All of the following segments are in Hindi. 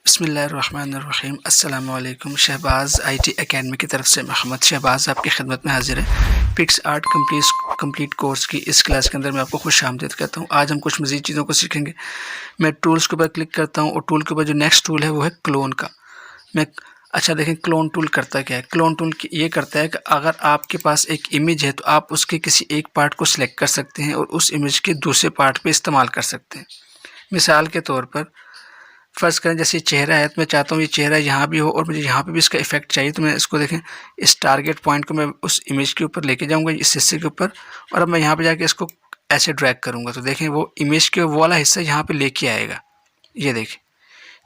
बिस्मिल्लाहिर्रहमानिर्रहीम। अस्सलाम वालेकुम। शहबाज़ आईटी एकेडमी की तरफ से मोहम्मद शहबाज़ आपकी खिदमत में हाजिर है। पिक्सआर्ट कंप्लीट कोर्स की इस क्लास के अंदर मैं आपको खुशामदीद कहता हूँ। आज हम कुछ मज़ीद चीज़ों को सीखेंगे। मैं टूल्स के ऊपर क्लिक करता हूँ और टूल के ऊपर जो नेक्स्ट टूल है वो है क्लोन का। देखें क्लोन टूल करता क्या है। क्लोन टूल ये करता है कि अगर आपके पास एक इमेज है तो आप उसके किसी एक पार्ट को सिलेक्ट कर सकते हैं और उस इमेज के दूसरे पार्ट पे इस्तेमाल कर सकते हैं। मिसाल के तौर पर फ़र्ज़ करें जैसे चेहरा है तो मैं चाहता हूँ ये चेहरा यहाँ भी हो और मुझे यहाँ पे भी इसका इफेक्ट चाहिए। तो मैं इसको देखें, इस टारगेट पॉइंट को मैं उस इमेज के ऊपर लेके जाऊँगा, इस हिस्से के ऊपर, और अब मैं यहाँ पे जाके इसको ऐसे ड्रैग करूँगा तो देखें वो इमेज के वो वाला हिस्सा यहाँ पे लेके आएगा। ये देखें,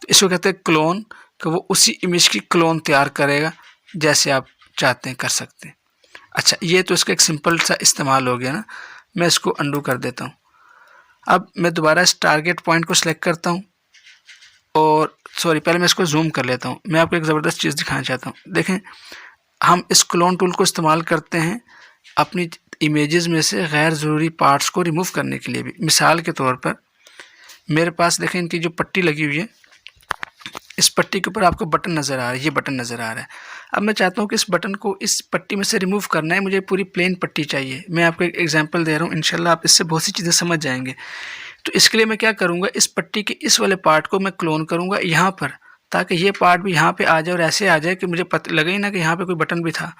तो इसको कहते हैं क्लोन, कि वो उसी इमेज की क्लोन तैयार करेगा जैसे आप चाहते हैं कर सकते हैं। अच्छा, ये तो इसका एक सिंपल सा इस्तेमाल हो गया ना। मैं इसको अंडू कर देता हूँ। अब मैं दोबारा इस टारगेट पॉइंट को सिलेक्ट करता हूँ और पहले मैं इसको जूम कर लेता हूँ। मैं आपको एक ज़बरदस्त चीज़ दिखाना चाहता हूँ। देखें, हम इस क्लोन टूल को इस्तेमाल करते हैं अपनी इमेजेस में से गैर ज़रूरी पार्ट्स को रिमूव करने के लिए भी। मिसाल के तौर पर मेरे पास देखें इनकी जो पट्टी लगी हुई है, इस पट्टी के ऊपर आपको बटन नज़र आ रहा है, ये बटन नज़र आ रहा है। अब मैं चाहता हूँ कि इस बटन को इस पट्टी में से रिमूव करना है, मुझे पूरी प्लेन पट्टी चाहिए। मैं आपको एक एग्जांपल दे रहा हूँ, इंशाल्लाह आप इससे बहुत सी चीज़ें समझ जाएंगे। तो इसके लिए मैं क्या करूँगा, इस पट्टी के इस वाले पार्ट को मैं क्लोन करूँगा यहाँ पर, ताकि ये पार्ट भी यहाँ पे आ जाए और ऐसे आ जाए कि मुझे पता लगे ही ना कि यहाँ पे कोई बटन भी था।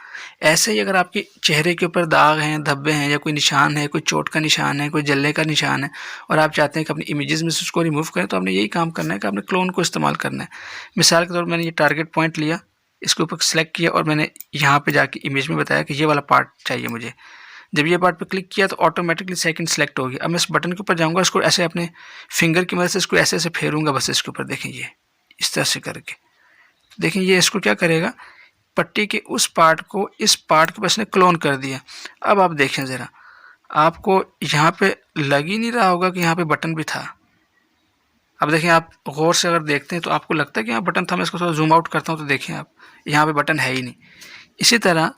ऐसे ही अगर आपके चेहरे के ऊपर दाग हैं, धब्बे हैं, या कोई निशान है, कोई चोट का निशान है, कोई जलने का निशान है, और आप चाहते हैं कि अपनी इमेजेस में से उसको रिमूव करें, तो आपने यही काम करना है कि आपने क्लोन को इस्तेमाल करना है। मिसाल के तौर पर मैंने ये टारगेट पॉइंट लिया, इसके ऊपर सेलेक्ट किया और मैंने यहाँ पर जाके इमेज में बताया कि ये वाला पार्ट चाहिए मुझे। जब ये पार्ट पे क्लिक किया तो ऑटोमेटिकली सेकंड सेलेक्ट हो गया। अब मैं इस बटन के ऊपर जाऊंगा, इसको ऐसे अपने फिंगर की मदद से इसको ऐसे ऐसे फेरूंगा बस इसके ऊपर। देखें, ये इस तरह से करके देखें, ये इसको क्या करेगा, पट्टी के उस पार्ट को इस पार्ट के पास ने क्लोन कर दिया। अब आप देखें ज़रा, आपको यहाँ पे लग ही नहीं रहा होगा कि यहाँ पे बटन भी था। अब देखें, आप गौर से अगर देखते हैं तो आपको लगता है कि यहाँ बटन था। मैं इसको थोड़ा जूम आउट करता हूँ तो देखें आप, यहाँ पे बटन है ही नहीं। इसी तरह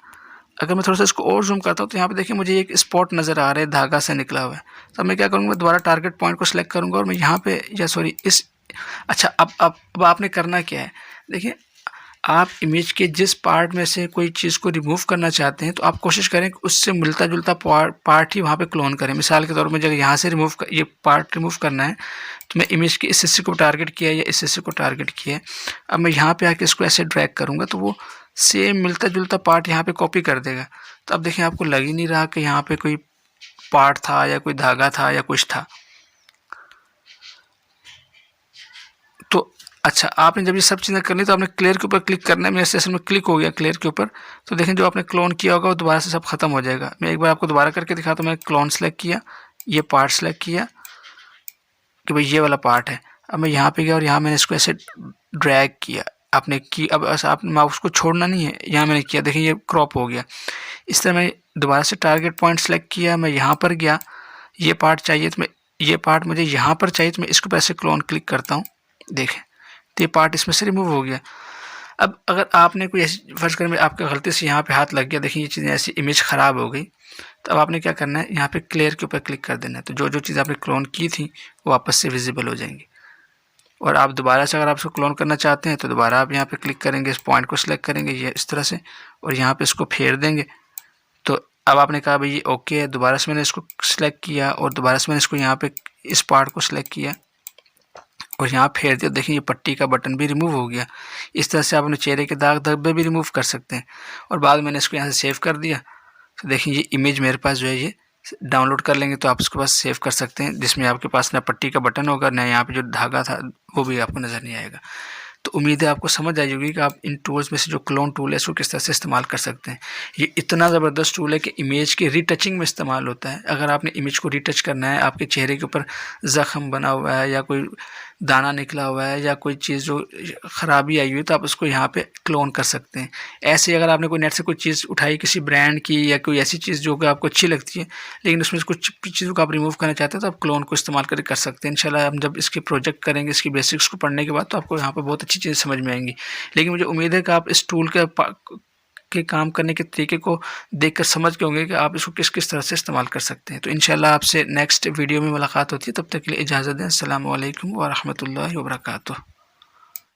अगर मैं थोड़ा सा इसको और जूम करता हूँ तो यहाँ पे देखिए मुझे एक स्पॉट नज़र आ रहा है, धागा से निकला हुआ है। तो मैं क्या करूँगा, दोबारा टारगेट पॉइंट को सिलेक्ट करूँगा और मैं यहाँ पे अच्छा, अब आपने करना क्या है। देखिए, आप इमेज के जिस पार्ट में से कोई चीज़ को रिमूव करना चाहते हैं तो आप कोशिश करें कि उससे मिलता जुलता पार्ट ही वहाँ पे क्लोन करें। मिसाल के तौर पर जब यहाँ से ये पार्ट रिमूव करना है तो मैं इमेज के इस हिस्से को टारगेट किया या इस हिस्से को टारगेट किया। अब मैं यहाँ पे आके इसको ऐसे ड्रैग करूँगा तो वो सेम मिलता जुलता पार्ट यहाँ पे कॉपी कर देगा। तो अब देखें, आपको लग ही नहीं रहा कि यहाँ पे कोई पार्ट था या कोई धागा था या कुछ था। तो अच्छा, आपने जब ये सब चीज़ें करनी तो आपने क्लियर के ऊपर क्लिक करना है। मेरे सेशन में क्लिक हो गया क्लियर के ऊपर, तो देखें जो आपने क्लोन किया होगा वो दोबारा से सब खत्म हो जाएगा। मैं एक बार आपको दोबारा करके दिखाता हूँ। मैंने क्लोन सेलेक्ट किया, ये पार्ट सेलेक्ट किया कि भाई ये वाला पार्ट है। अब मैं यहाँ पे गया और यहाँ मैंने इसको ऐसे ड्रैग किया, आपने की। अब आपने माउस को छोड़ना नहीं है, यहाँ मैंने किया, देखिए ये क्रॉप हो गया। इस तरह मैंने दोबारा से टारगेट पॉइंट सेलेक्ट किया, मैं यहाँ पर गया, ये पार्ट चाहिए तो मैं ये पार्ट मुझे यहाँ पर चाहिए तो मैं इसको ऐसे क्लोन क्लिक करता हूँ। देखें, तो ये पार्ट इसमें से रिमूव हो गया। अब अगर आपने कोई ऐसी फर्ज करें आपका गलती से यहाँ पे हाथ लग गया, देखिए ये चीज़ें ऐसी इमेज ख़राब हो गई, तो अब आपने क्या करना है, यहाँ पे क्लियर के ऊपर क्लिक कर देना है। तो जो जो चीज़ आपने क्लोन की थी वो वापस से विजिबल हो जाएंगी। और आप दोबारा से अगर आप इसको क्लोन करना चाहते हैं तो दोबारा आप यहाँ पे क्लिक करेंगे, इस पॉइंट को सिलेक्ट करेंगे ये इस तरह से, और यहाँ पे इसको फेर देंगे। तो अब आपने कहा भाई ये ओके है। दोबारा से मैंने इसको सिलेक्ट किया और दोबारा से मैंने इसको यहाँ पे इस पार्ट को सिलेक्ट किया और यहाँ फेर दिया। देखिए, ये पट्टी का बटन भी रिमूव हो गया। इस तरह से आप अपने चेहरे के दाग धब्बे भी रिमूव कर सकते हैं। और बाद में मैंने इसको यहाँ से सेव कर दिया। तो देखिए, ये इमेज मेरे पास जो है ये डाउनलोड कर लेंगे तो आप इसके पास सेव कर सकते हैं, जिसमें आपके पास ना पट्टी का बटन होगा, ना यहाँ पे जो धागा था वो भी आपको नज़र नहीं आएगा। तो उम्मीद है आपको समझ आई होगी कि आप इन टूल्स में से जो क्लोन टूल है इसको किस तरह से इस्तेमाल कर सकते हैं। ये इतना ज़बरदस्त टूल है कि इमेज के रीटचिंग में इस्तेमाल होता है। अगर आपने इमेज को रीटच करना है, आपके चेहरे के ऊपर ज़ख़म बना हुआ है या कोई दाना निकला हुआ है या कोई चीज़ जो ख़राबी आई हुई है, तो आप उसको यहाँ पे क्लोन कर सकते हैं। ऐसे अगर आपने कोई नेट से कोई चीज़ उठाई किसी ब्रांड की या कोई ऐसी चीज़ जो कि आपको अच्छी लगती है, लेकिन उसमें से कुछ चीज़ों को आप रिमूव करना चाहते हैं, तो आप क्लोन को इस्तेमाल करके कर सकते हैं। इंशाल्लाह हम जब इसके प्रोजेक्ट करेंगे, इसकी बेसिक्स को पढ़ने के बाद, तो आपको यहाँ पर बहुत अच्छी चीज़ें समझ में आएंगी। लेकिन मुझे उम्मीद है कि आप इस टूल के काम करने के तरीके को देखकर समझ के होंगे कि आप इसको किस किस तरह से इस्तेमाल कर सकते हैं। तो इंशाल्लाह आपसे नेक्स्ट वीडियो में मुलाकात होती है। तब तक के लिए इजाज़त दें। अस्सलामु अलैकुम व रहमतुल्लाहि व बरकातुहू।